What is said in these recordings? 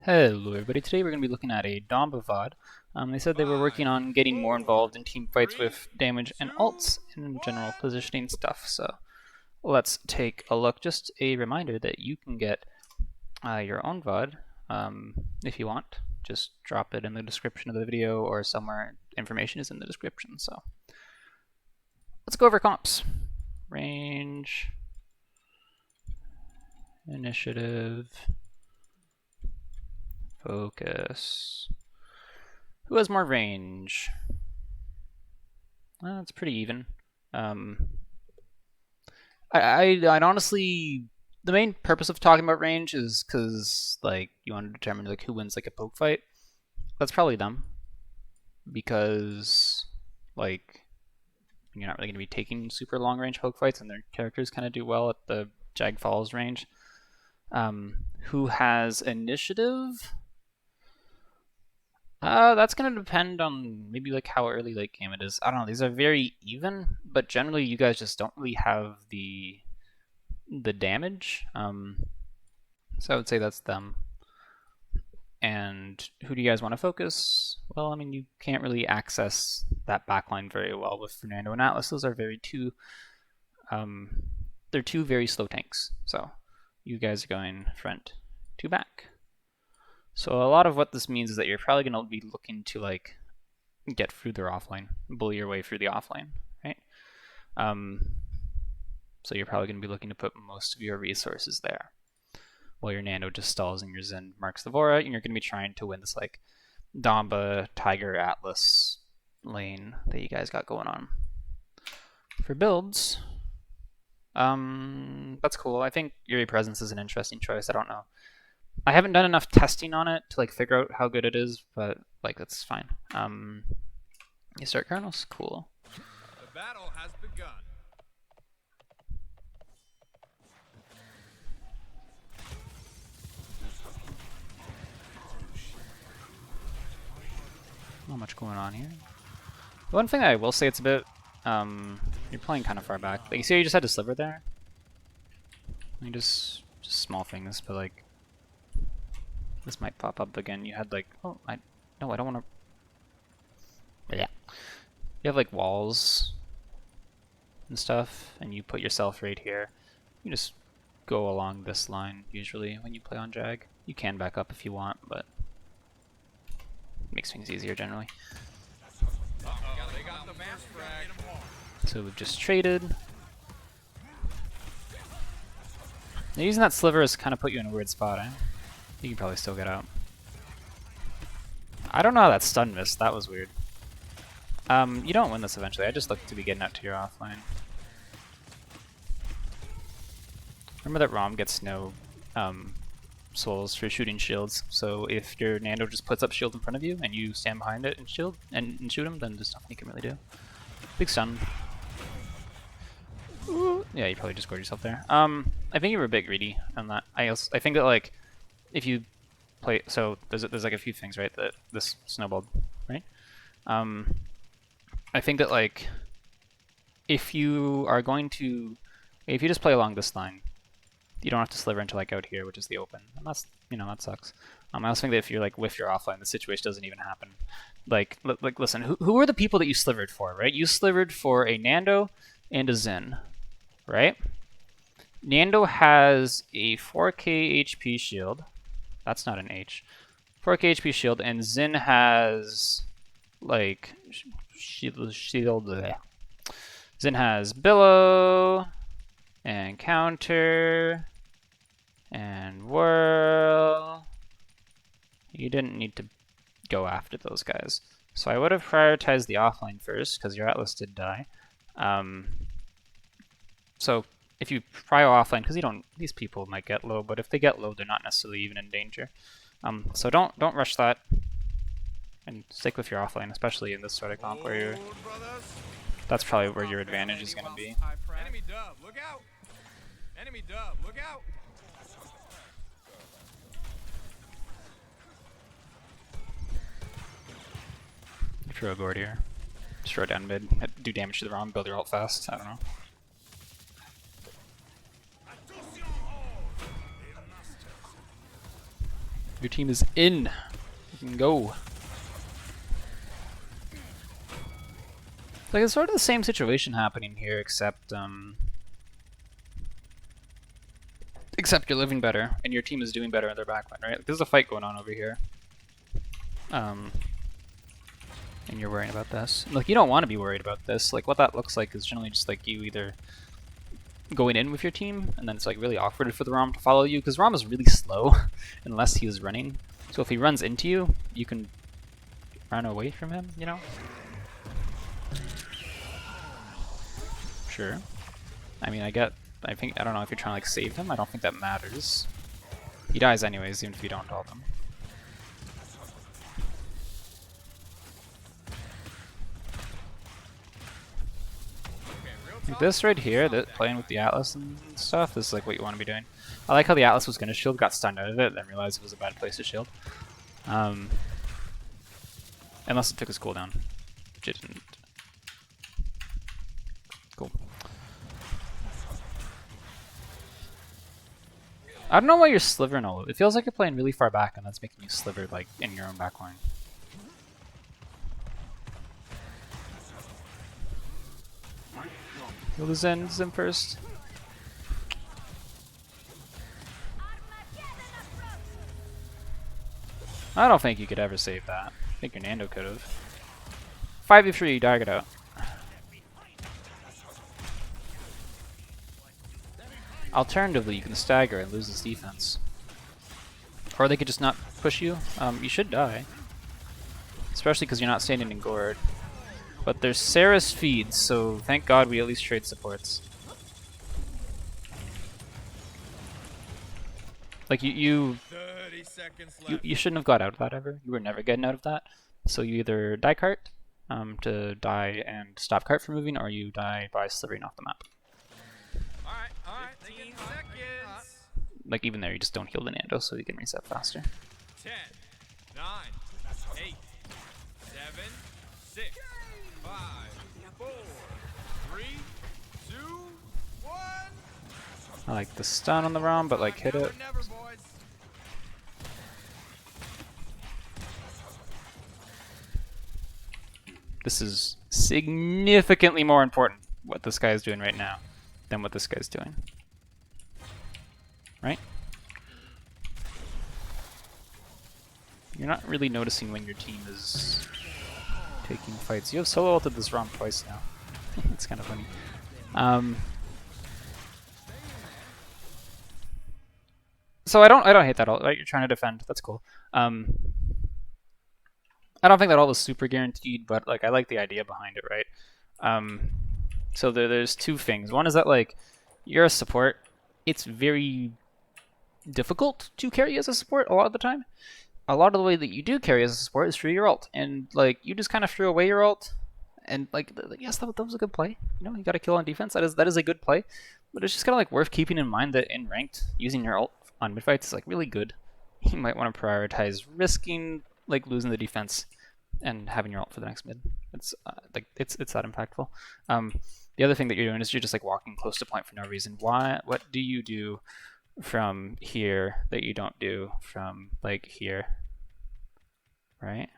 Hello everybody, today we're going to be looking at a DAMBA VOD. They said they were working on getting more involved in team fights with damage and ults and general positioning stuff, so let's take a look. Just a reminder that you can get your own VOD if you want. Just drop it in the description of the video or somewhere. Information is in the description, so let's go over comps. Range, initiative, focus. Who has more range? It's pretty even. I'd honestly, the main purpose of talking about range is because like you want to determine like who wins like a poke fight. That's probably them, because like you're not really going to be taking super long range poke fights, and their characters kind of do well at the Jag Falls range. Who has initiative? That's gonna depend on maybe like how early late game it is. I don't know. These are very even, but generally you guys just don't really have the damage. So I would say that's them. And who do you guys want to focus? Well, I mean, you can't really access that backline very well with Fernando and Atlas. Those are they're two very slow tanks. So you guys are going front to back. So a lot of what this means is that you're probably going to be looking to like get through their offlane, bully your way through the offlane, right? So you're probably going to be looking to put most of your resources there, while your Nano just stalls and your Zen marks the Vora, and you're going to be trying to win this like Damba, Tiger, Atlas lane that you guys got going on. For builds, that's cool. I think Eerie Presence is an interesting choice. I don't know. I haven't done enough testing on it to like figure out how good it is, but like that's fine. You start kernels, cool. The battle has begun. Not much going on here. One thing I will say, it's a bit you're playing kind of far back. Like you see, how you just had to sliver there. I mean, just small things, but like. This might pop up again. You had like, oh, I don't want to. Yeah, you have like walls and stuff, and you put yourself right here. You just go along this line usually when you play on Jag. You can back up if you want, but it makes things easier generally. They got the mass frag. So we've just traded. Now, using that sliver has kind of put you in a weird spot, eh? You can probably still get out. I don't know how that stun missed. That was weird. You don't win this eventually. I just look to be getting out to your offline. Remember that Rom gets no souls for shooting shields. So if your Nando just puts up shield in front of you and you stand behind it and shield and shoot him, then there's nothing you can really do. Big stun. Ooh. Yeah, you probably just scored yourself there. I think you were a bit greedy on that. I think that like. If you play, so there's like a few things, right, that this snowballed, right? I think that like if you are going to, if you just play along this line, you don't have to sliver into like out here, which is the open, and that's, you know, that sucks. I also think that if you're like with your offline, the situation doesn't even happen. Like listen, who are the people that you slivered for, right? You slivered for a Nando and a Zen, right? Nando has a 4k HP shield. That's not an H. 4k HP shield, and Zin has like shield. Zin has billow and counter and whirl. You didn't need to go after those guys, so I would have prioritized the offline first because your Atlas did die. So. If you prio offline, because these people might get low, but if they get low, they're not necessarily even in danger. So don't rush that, and stick with your offline, especially in this sort of comp where you're. That's probably where your advantage is going to be. Enemy dub, look out! Enemy dub, look out! Throw a gourd here. Just throw it down mid. Do damage to the ROM. Build your ult fast. I don't know. Your team is in. You can go. Like, it's sort of the same situation happening here, except you're living better, and your team is doing better in their backline, right? Like, there's a fight going on over here. And you're worrying about this. Like, you don't want to be worried about this. Like, what that looks like is generally just like you either going in with your team, and then it's like really awkward for the Rom to follow you, because Rom is really slow unless he is running. So if he runs into you, you can run away from him, you know? Sure. I mean, I don't know if you're trying to like save him. I don't think that matters. He dies anyways, even if you don't ult him. Like this right here, that playing with the Atlas and stuff, is like what you want to be doing. I like how the Atlas was gonna shield, got stunned out of it, then realized it was a bad place to shield. Unless it took his cooldown, which it didn't. Cool. I don't know why you're slivering all over. It feels like you're playing really far back, and that's making you sliver like in your own backline. Heal the Zen first. I don't think you could ever save that. I think your Nando could have. 5v3, dag it out. Alternatively, you can stagger and lose this defense. Or they could just not push you. You should die. Especially because you're not standing in Gourd. But there's Sarah's feeds, so thank God we at least trade supports. Like you shouldn't have got out of that ever. You were never getting out of that. So you either die cart to die and stop cart from moving, or you die by slithering off the map. Alright, 15 seconds. Like even there, you just don't heal the Nando, so you can reset faster. 10, 9, 8, 7, 6, 5, 4, 3, 2, 1. I like the stun on the ROM, but like hit it. Never, boys. This is significantly more important, what this guy is doing right now, than what this guy's doing. Right? You're not really noticing when your team is taking fights. You have solo ulted this ROM twice now. It's kind of funny. So I don't hate that ult, right? You're trying to defend. That's cool. I don't think that ult was super guaranteed, but like I like the idea behind it, right? So there's two things. One is that like you're a support. It's very difficult to carry as a support a lot of the time. A lot of the way that you do carry as a support is through your ult, and like you just kind of threw away your ult, and like yes, that was a good play. You know, you got a kill on defense. That is a good play, but it's just kind of like worth keeping in mind that in ranked, using your ult on mid fights is like really good. You might want to prioritize risking like losing the defense and having your ult for the next mid. It's like it's that impactful. The other thing that you're doing is you're just like walking close to point for no reason. What do you do from here that you don't do from like here, right?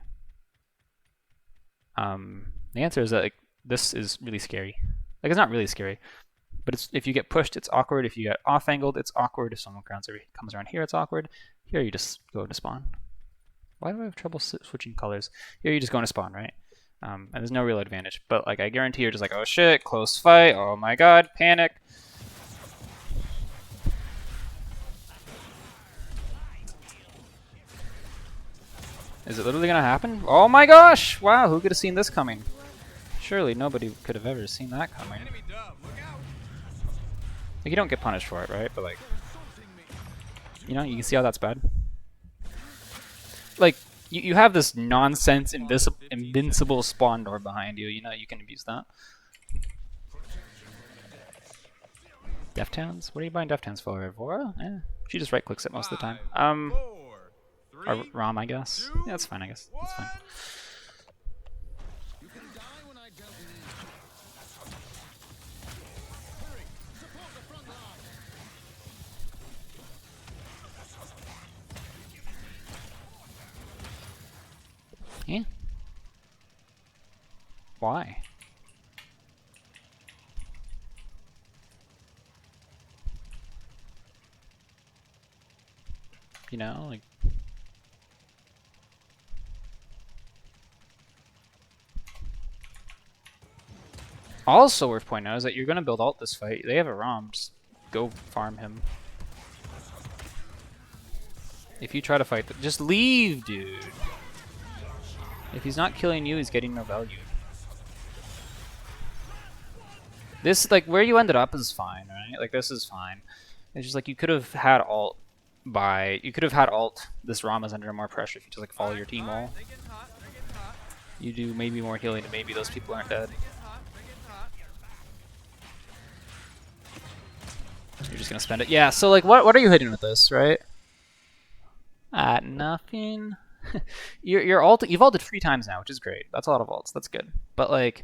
The answer is that like this is really scary. Like it's not really scary, but it's if you get pushed, it's awkward. If you get off-angled, it's awkward. If someone comes around here, it's awkward. Here you just go to spawn. Why do I have trouble switching colors? Here you just go into spawn, right? And there's no real advantage. But like I guarantee you're just like, oh shit, close fight. Oh my god, panic. Is it literally gonna happen? Oh my gosh! Wow, who could have seen this coming? Surely nobody could have ever seen that coming. Enemy dub, look out. Like you don't get punished for it, right? But like, you know, you can see how that's bad. Like you have this nonsense invincible spawn door behind you. You know you can abuse that. Deftowns? What are you buying Deftowns for? Vora? Eh, she just right clicks it most of the time. 4, 3, Or ROM, I guess. Yeah, that's fine. I guess that's fine. Yeah. Why? You know, like. Also worth pointing out is that you're gonna build ult this fight. They have a ROM. Just go farm him. If you try to fight, just leave, dude. If he's not killing you, he's getting no value. This, like, where you ended up is fine, right? Like, this is fine. It's just like you could have had ult by... You could have had ult. This ROM is under more pressure if you just, like, follow your team all. You do maybe more healing and maybe those people aren't dead. You're just gonna spend it. Yeah, so, like, what are you hitting with this, right? Nothing. You've ulted 3 times now, which is great. That's a lot of ults. That's good. But, like,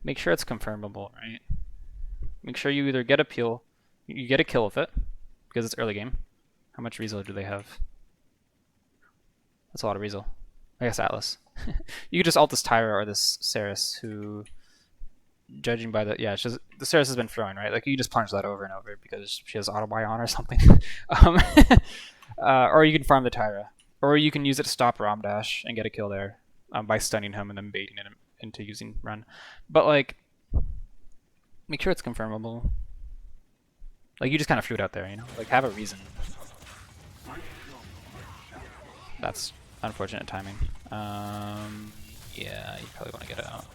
make sure it's confirmable, right? Make sure you either get a peel, you get a kill with it, because it's early game. How much rezo do they have? That's a lot of rezo. I guess Atlas. You could just ult this Tyra or this Ceres, who, judging by the... Yeah, the Ceres has been throwing, right? Like, you just punch that over and over because she has auto-buy on or something. Or you can farm the Tyra. Or you can use it to stop Rom Dash and get a kill there by stunning him and then baiting him into using run. But, like, make sure it's confirmable. Like, you just kind of threw it out there, you know? Like, have a reason. That's unfortunate timing. Yeah, you probably want to get it out.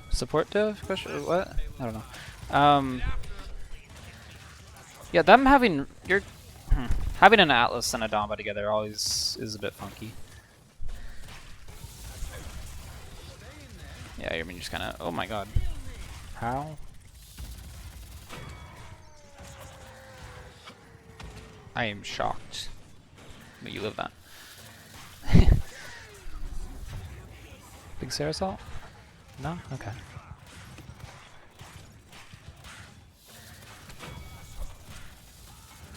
Support div? Question? What? I don't know. Yeah, them having having an Atlas and a Damba together always is a bit funky. Yeah, I mean, just kind of. Oh my god, how? I am shocked. But you live that. Big Sarasol? No? Okay.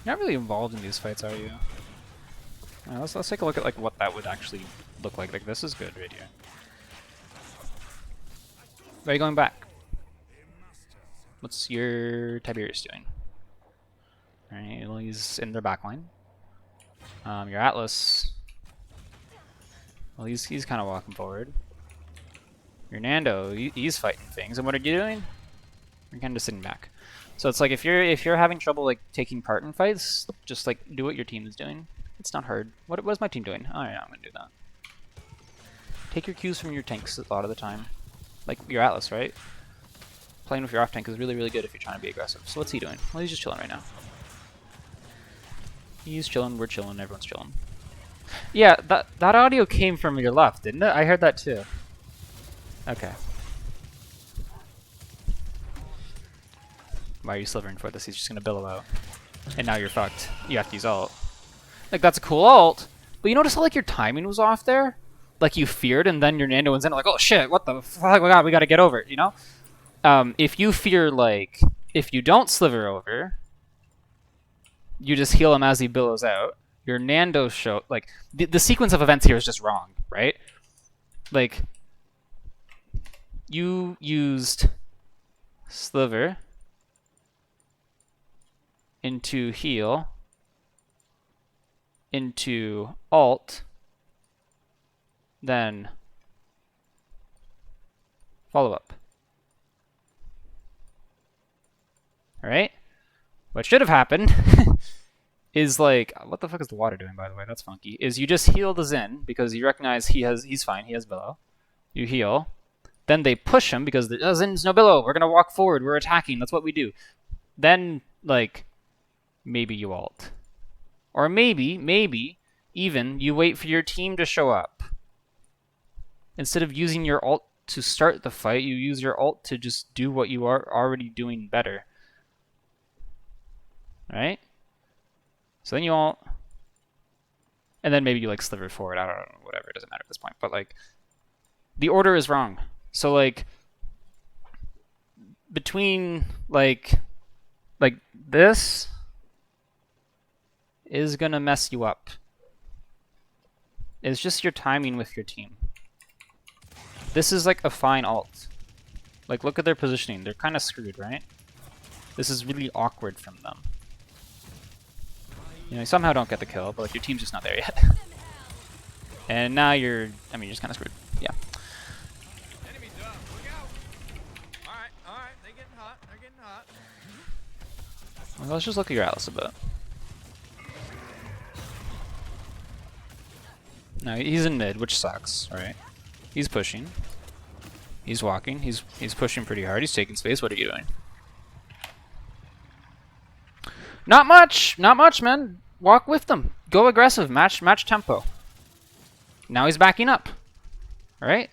You're not really involved in these fights, are you? Let's take a look at like what that would actually look like. Like, this is good right here. Where are you going back? What's your Tiberius doing? Alright, well, he's in their backline. Your Atlas, well, he's kind of walking forward. Your Nando, he's fighting things. And what are you doing? You're kind of sitting back. So it's like if you're having trouble like taking part in fights, just like do what your team is doing. It's not hard. What's my team doing? Oh yeah, I'm gonna do that. Take your cues from your tanks a lot of the time. Like your Atlas, right? Playing with your off tank is really, really good if you're trying to be aggressive. So what's he doing? Well, he's just chilling right now. He's chilling, we're chilling, everyone's chilling. Yeah, that audio came from your left, didn't it? I heard that too. Okay. Why are you slivering for this? He's just gonna billow out. And now you're fucked. You have to use ult. Like, that's a cool ult. But you notice how, like, your timing was off there? Like, you feared, and then your Nando went in, like, oh shit, what the fuck, we gotta get over it, you know? If you fear, like, if you don't sliver over, you just heal him as he billows out. Your Nando show, like, the sequence of events here is just wrong, right? Like, you used sliver into heal, into ult, then follow up. Alright? What should have happened is like, what the fuck is the water doing, by the way? That's funky. Is you just heal the Xin because you recognize he's fine, he has billow. You heal. Then they push him because Zin's no billow. We're gonna walk forward, we're attacking, that's what we do. Then, like, maybe you ult. Or maybe, even, you wait for your team to show up. Instead of using your ult to start the fight, you use your ult to just do what you are already doing better. Right? So then you ult. And then maybe you, like, sliver forward. I don't know, whatever, it doesn't matter at this point. But, like, the order is wrong. So, like, between, like this is gonna mess you up. is just your timing with your team. This is like a fine ult. Like, look at their positioning. They're kind of screwed, right? This is really awkward from them. You know, you somehow don't get the kill, but like your team's just not there yet. And now you're just kind of screwed. Yeah. Enemy dub. Look out. Alright. They're getting hot. They're getting hot. Well, let's just look at your Atlas a bit. No, he's in mid, which sucks, right? He's pushing. He's walking. He's pushing pretty hard. He's taking space. What are you doing? Not much, man. Walk with them. Go aggressive. Match tempo. Now he's backing up, right?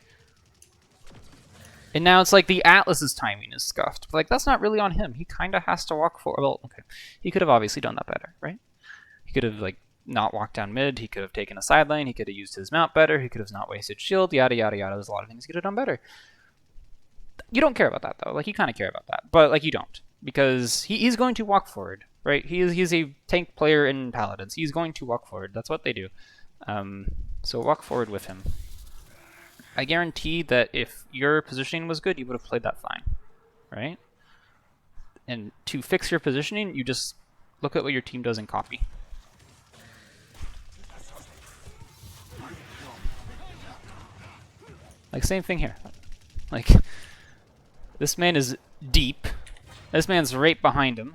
And now it's like the Atlas's timing is scuffed. But like that's not really on him. He kind of has to walk forward. Well, okay, he could have obviously done that better, right? He could have like not walked down mid. He could have taken a side lane. He could have used his mount better. He could have not wasted shield. Yada yada yada. There's a lot of things he could have done better. You don't care about that though. Like you kind of care about that, but like you don't because he's going to walk forward. Right, he's a tank player in Paladins. He's going to walk forward. That's what they do. So walk forward with him. I guarantee that if your positioning was good, you would have played that fine, right? And to fix your positioning, you just look at what your team does and copy. Like same thing here. Like this man is deep. This man's right behind him.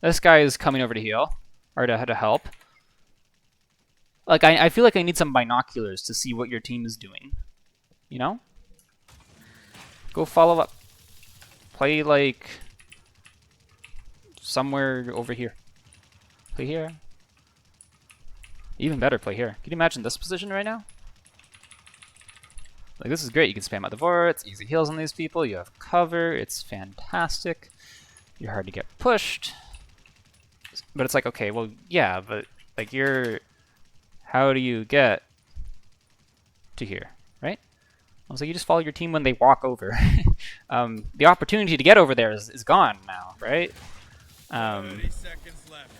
This guy is coming over to heal, or to help. Like, I feel like I need some binoculars to see what your team is doing. You know? Go follow up. Play, like, somewhere over here. Play here. Even better, play here. Can you imagine this position right now? Like, this is great. You can spam out the Vorts, easy heals on these people. You have cover. It's fantastic. You're hard to get pushed. But it's like, okay, well, yeah, but like how do you get to here, right? I was like, you just follow your team when they walk over. The opportunity to get over there is gone now, right? 30 seconds left.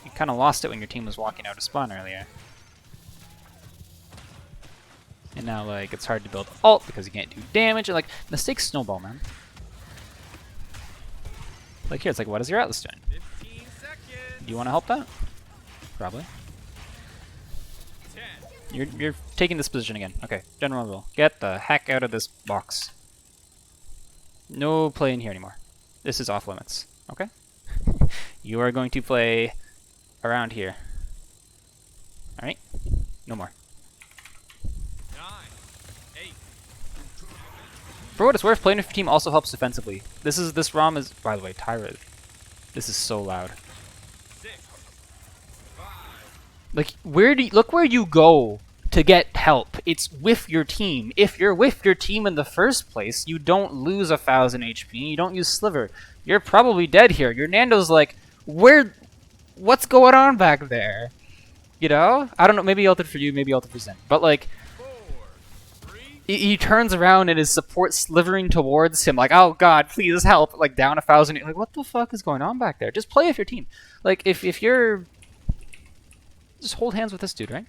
You kind of lost it when your team was walking out of spawn earlier. And now, like, it's hard to build ult because you can't do damage. And, like, mistakes snowball, man. Like here, it's like, what is your Atlas doing? 15 seconds. Do you want to help that? Probably. 10. You're taking this position again. Okay, general rule. Get the heck out of this box. No play in here anymore. This is off limits. Okay? You are going to play around here. Alright? No more. 9, 8. For what it's worth, playing with your team also helps defensively. This ROM is, by the way, Tyra. This is so loud. 6, 5. Like, look where you go to get help. It's with your team. If you're with your team in the first place, you don't lose 1,000 HP. You don't use Sliver. You're probably dead here. Your Nando's like, what's going on back there? You know? I don't know. Maybe he ulted for you. Maybe he ulted for Zen. But like, 4, 3. he turns around and his support slivering towards him like, oh god, please help. Like down 1,000. Like, what the fuck is going on back there? Just play with your team. Like, if you're... Just hold hands with this dude, right?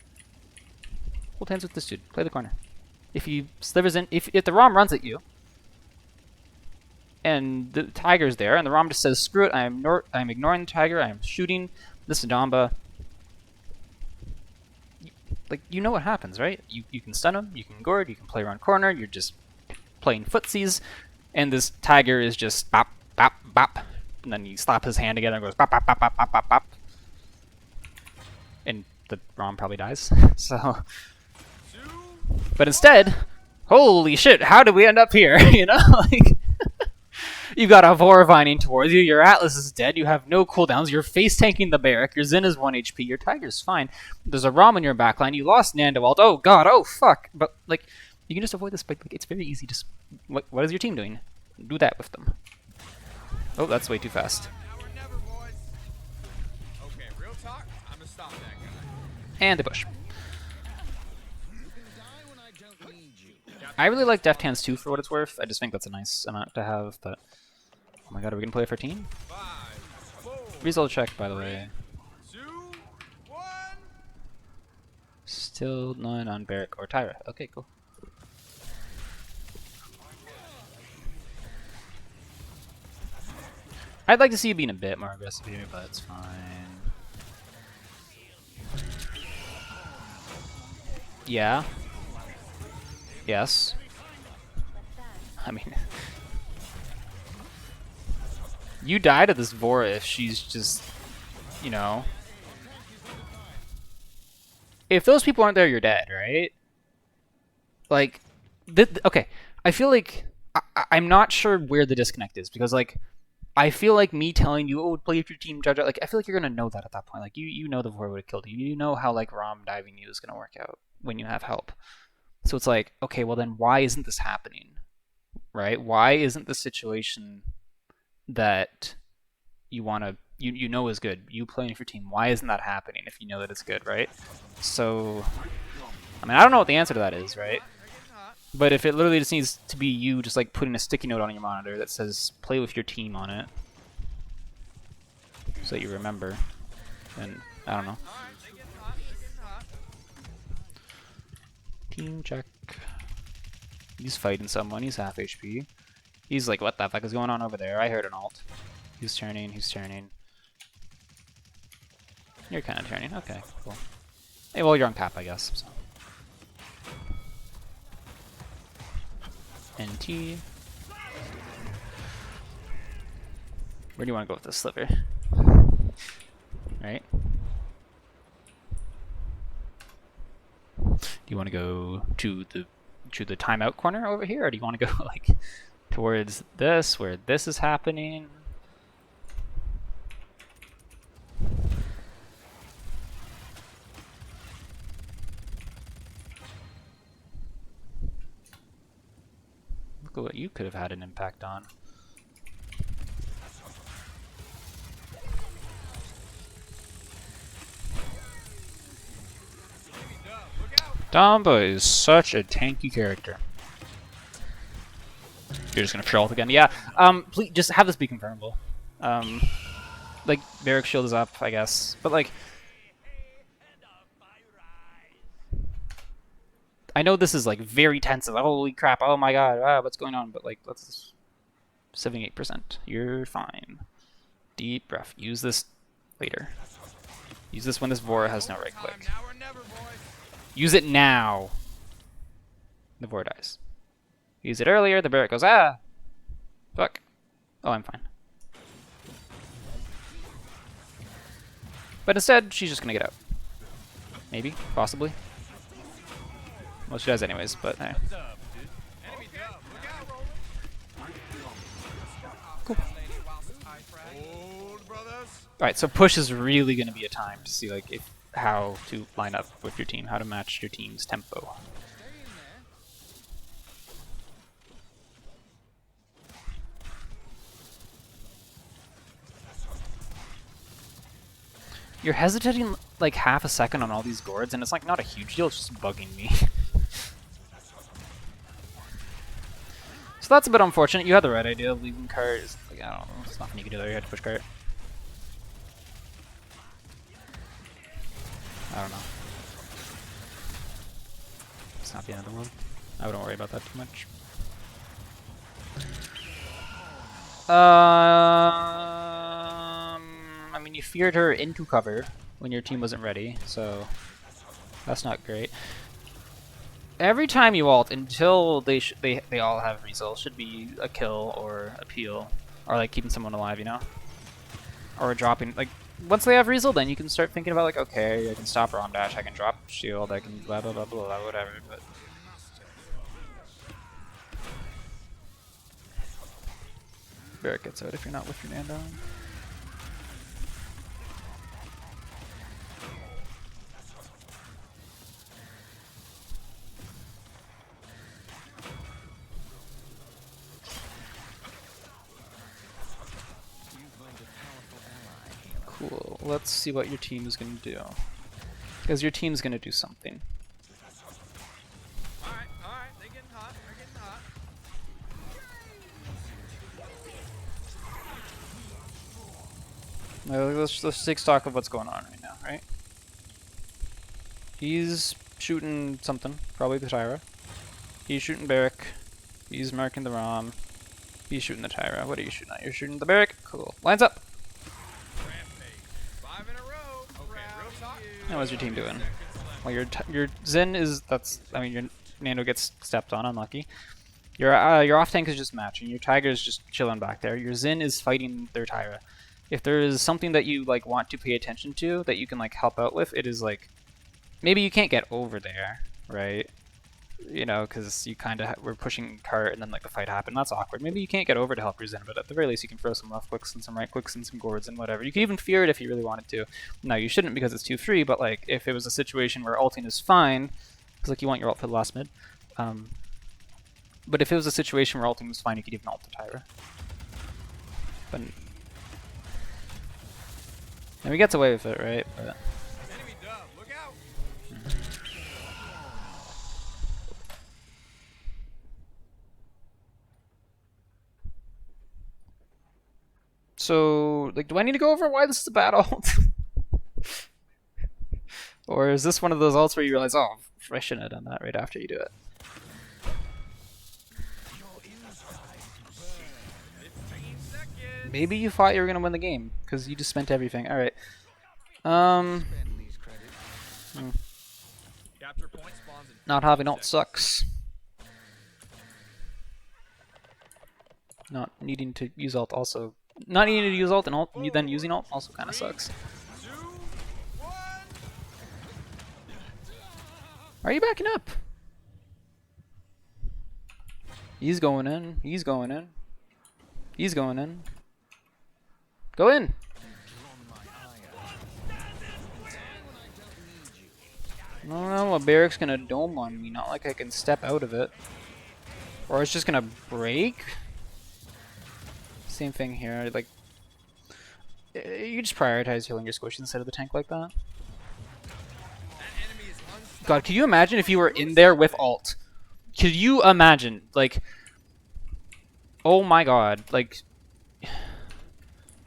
Hold hands with this dude. Play the corner. If he slivers in, if the ROM runs at you, and the tiger's there, and the ROM just says, screw it, I'm ignoring the tiger, I'm shooting this Damba. Like, you know what happens, right? You can stun him, you can gourd, you can play around corner, you're just playing footsies, and this tiger is just bop, bop, bop. And then you slap his hand together and goes bop, bop, bop, bop, bop, bop, bop. And the ROM probably dies. So, but instead, holy shit, how did we end up here? You know, like, you've got a Vor vining towards you, your Atlas is dead, you have no cooldowns, you're face tanking the Barrack, your Zen is 1 HP, your Tiger's fine, there's a ROM in your backline, you lost Nando ult, oh god, oh fuck, but like, you can just avoid this, but like, it's very easy, just, what is your team doing? Do that with them. Oh, that's way too fast. Now or never, boys. Okay, real talk. I'm gonna stop that guy. And they push. I really like Deft Hands 2 for what it's worth. I just think that's a nice amount to have, but... Oh my god, are we gonna play for team? 5, 4, Result check, by the way. 2, 1. Still none on Barrack or Tyra. Okay, cool. I'd like to see you being a bit more aggressive here, but it's fine. Yeah. Yes. I mean, you die to this Vora if she's just, you know. If those people aren't there, you're dead, right? Like, okay. I feel like I'm not sure where the disconnect is because, like, I feel like me telling you, oh, play with your team, judge. Like, I feel like you're gonna know that at that point. Like, you know the Vora would have killed you. You know how like Rom diving you is gonna work out when you have help. So it's like, okay, well then why isn't this happening? Right? Why isn't the situation that you want to you know is good, you playing for your team, why isn't that happening if you know that it's good, right? So I mean, I don't know what the answer to that is, right? But if it literally just needs to be you just like putting a sticky note on your monitor that says play with your team on it so that you remember, then I don't know. Team check. He's fighting someone, he's half HP. He's like, what the fuck is going on over there? I heard an ult. He's turning, he's turning. You're kind of turning, okay, cool. Hey, well, you're on cap, I guess. So. NT. Where do you want to go with this sliver? Right? Do you want to go to the timeout corner over here, or do you want to go like towards this, where this is happening? Look at what you could have had an impact on. Damba is such a tanky character. You're just gonna show up again, yeah. Please just have this be confirmable. Like Barrack's shield is up, I guess, but like, I know this is like very tense. Like, holy crap! Oh my god! What's going on? But like, let's 78%. You're fine. Deep breath. Use this later. Use this when this Vora has no right click. Use it now. The Vora dies. Use it earlier. The Barrack goes, ah, fuck. Oh, I'm fine. But instead, she's just gonna get out. Maybe, possibly. Well, she does anyways, but eh. Cool. Alright, so push is really gonna be a time to see like how to line up with your team, how to match your team's tempo. You're hesitating like half a second on all these gourds, and it's like not a huge deal, it's just bugging me. So that's a bit unfortunate. You had the right idea of leaving cart. Like, I don't know, there's nothing you can do there, you had to push cart. I don't know. It's not the end of the world. I wouldn't worry about that too much. I mean, you feared her into cover when your team wasn't ready, so that's not great. Every time you ult, until they all have resolve, should be a kill or a peel, or like keeping someone alive, you know, or dropping. Like once they have resolve, then you can start thinking about like, okay, I can stop Rom dash, I can drop shield, I can blah blah blah blah, blah whatever. But Barrack gets out if you're not with your man down. Cool. Let's see what your team is going to do. Because your team's going to do something. Alright, they're getting hot, they're getting hot. Let's take stock of what's going on right now, right? He's shooting something, probably the Tyra. He's shooting Barrack. He's marking the ROM. He's shooting the Tyra. What are you shooting at? You're shooting the Barrack? Cool. Lines up! Rampage. 5 in a row. Okay, real talk. How was your team doing? Well, your Zen is, I mean, your Nando gets stepped on, unlucky. Your off tank is just matching. Your Tiger is just chilling back there. Your Zen is fighting their Tyra. If there is something that you like want to pay attention to that you can like help out with, it is like maybe you can't get over there, right? You know, because you kind of were pushing cart and then like the fight happened. That's awkward. Maybe you can't get over to help your Zen, but at the very least you can throw some left clicks and some right clicks and some gourds and whatever. You can even fear it if you really wanted to. Now you shouldn't because it's 2-3, but like if it was a situation where ulting is fine, because like you want your ult for the last mid. But if it was a situation where ulting was fine, you could even ult the Tyra. But and he gets away with it, right? But Enemy dub. Look out. so, like, do I need to go over why this is a bad ult? Or is this one of those ults where you realize, oh, I shouldn't have done that right after you do it? 15 seconds. Maybe you thought you were gonna win the game because you just spent everything. All right. Capture point spawns in Not having ult 15 sucks. Not needing to use ult also. Not needing to use ult and ult, then using ult also kind of sucks. 2, 1. Are you backing up? He's going in. He's going in. He's going in. Go in. No, a Barrack's gonna dome on me. Not like I can step out of it. Or it's just gonna break. Same thing here. Like, you just prioritize healing your squish instead of the tank like that. God, could you imagine if you were in there with ult? Could you imagine, like, oh my god, like,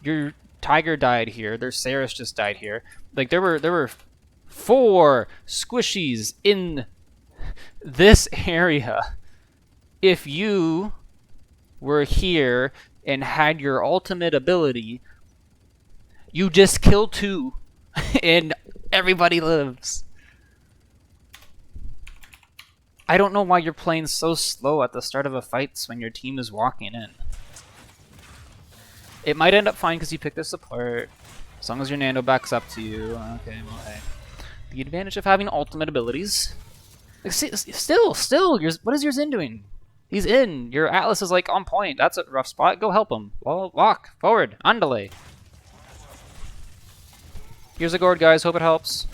your Tiger died here, their Saris just died here. Like, there were 4 squishies in this area. If you were here and had your ultimate ability, you just kill 2 and everybody lives. I don't know why you're playing so slow at the start of a fight when your team is walking in. It might end up fine because you picked a support, as long as your Nando backs up to you. Okay, well, hey. The advantage of having ultimate abilities. Like, still, what is your Zen doing? He's in. Your Atlas is like on point. That's a rough spot. Go help him. Well, walk forward. Andale. Here's a gourd, guys. Hope it helps.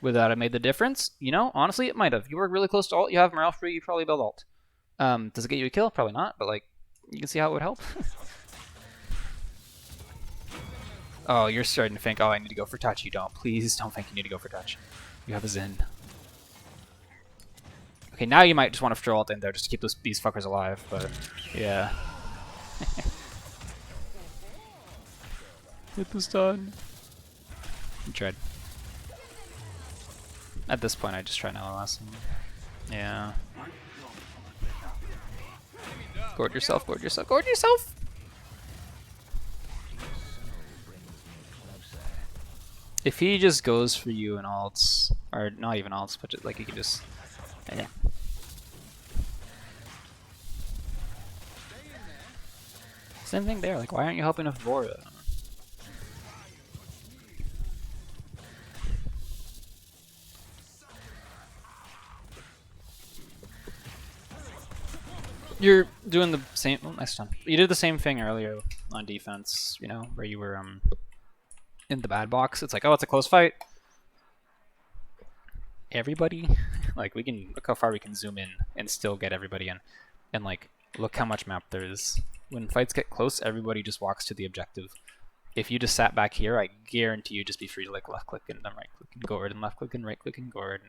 Would that have made the difference? You know, honestly, it might have. You were really close to ult. You have morale free. You probably build ult. Does it get you a kill? Probably not. But like, you can see how it would help. Oh, you're starting to think, oh, I need to go for touch. You don't. Please don't think you need to go for touch. You have a Zen. Okay, now you might just want to throw ult in there just to keep these fuckers alive, but yeah. Hit the stun. You tried. At this point, I just try now last one. Yeah. Gourd yourself, gourd yourself, gourd yourself! If he just goes for you in ults, or not even ults, but just, like, he can just... Yeah. Same thing there, like, why aren't you helping with Vora? You're doing the same... Oh, nice stun. You did the same thing earlier on defense, you know, where you were in the bad box. It's like, oh, it's a close fight. Everybody, like, we can look how far we can zoom in and still get everybody in, and like, look how much map there is. When fights get close, everybody just walks to the objective. If you just sat back here, I guarantee you'd just be free to like left click and then right click and gourd and left click and right click and gourd,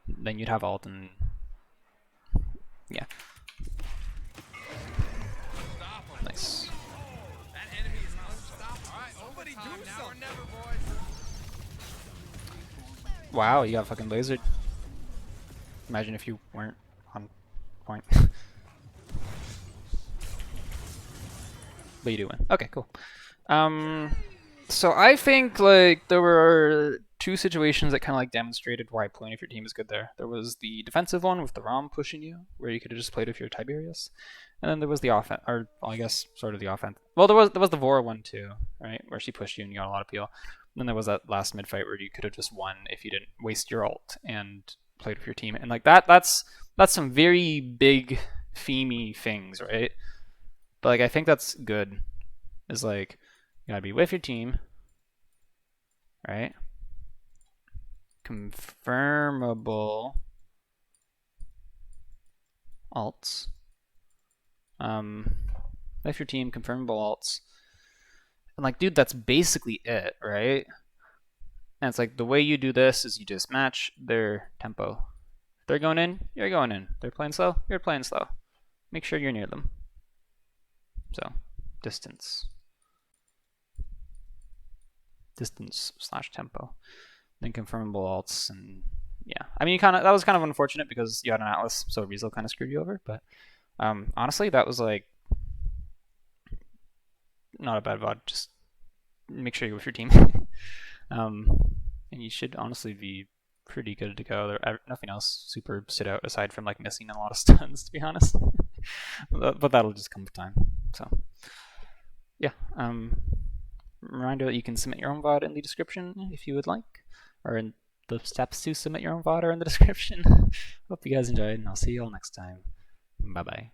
and then you'd have ult and yeah. Nice. That enemy is unstoppable. All right, somebody do something. Now or never, boys. Wow, you got fucking lasered. Imagine if you weren't on point. But you do win. Okay, cool. So I think like there were two situations that kind of like demonstrated why playing if your team is good there. There was the defensive one with the Rom pushing you, where you could have just played with your Tiberius, and then there was the offense, or well, I guess sort of the offense. Well, there was the Vora one too, right, where she pushed you and you got a lot of peel. And then there was that last mid fight where you could have just won if you didn't waste your ult and played with your team, and like that's some very big themey things, right? But like I think that's good. Is like you gotta be with your team, right? Confirmable ults. With your team, confirmable ults. And like, dude, that's basically it, right? And it's like the way you do this is you just match their tempo. If they're going in, you're going in. They're playing slow, you're playing slow. Make sure you're near them. So, distance. Distance/tempo. Then confirmable ults, and yeah. I mean, that was kind of unfortunate because you had an Atlas, so Riesel kind of screwed you over. But honestly, that was like not a bad VOD. Just make sure you're with your team. And you should honestly be pretty good to go. Nothing else super stood out aside from like missing a lot of stuns, to be honest. But that'll just come with time. So yeah. Reminder that you can submit your own VOD in the description if you would like, or in the steps to submit your own VOD are in the description. Hope you guys enjoyed, and I'll see you all next time. Bye bye.